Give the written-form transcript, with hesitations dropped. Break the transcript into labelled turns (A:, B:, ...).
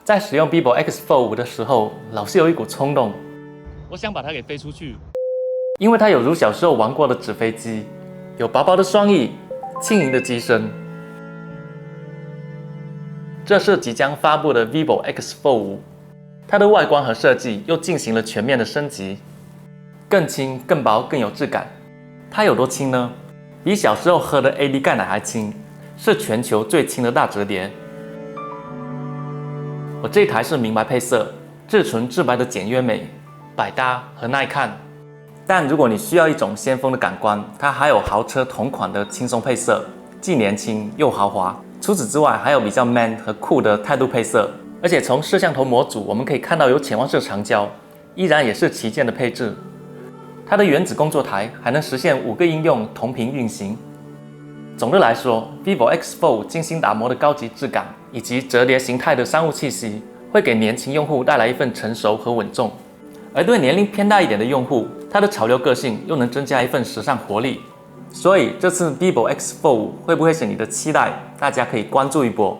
A: 在使用 vivo X Fold 5的时候，老是有一股冲动，
B: 我想把它给飞出去。
A: 因为它有如小时候玩过的纸飞机，有薄薄的双翼，轻盈的机身。这是即将发布的 vivo X Fold 5，它的外观和设计又进行了全面的升级，更轻、更薄、更有质感。它有多轻呢？比小时候喝的 AD 钙奶还轻，是全球最轻的大折叠。我这台是明白配色，至纯至白的简约美，百搭和耐看。但如果你需要一种先锋的感官，它还有豪车同款的轻松配色，既年轻又豪华。除此之外，还有比较 man 和酷的态度配色。而且从摄像头模组我们可以看到有潜望式长焦，依然也是旗舰的配置。它的原子工作台还能实现5个应用同频运行。总的来说 ，vivo X Fold 精心打磨的高级质感以及折叠形态的商务气息，会给年轻用户带来一份成熟和稳重。而对年龄偏大一点的用户，它的潮流个性又能增加一份时尚活力。所以这次 vivo X Fold 5会不会是你的期待？大家可以关注一波。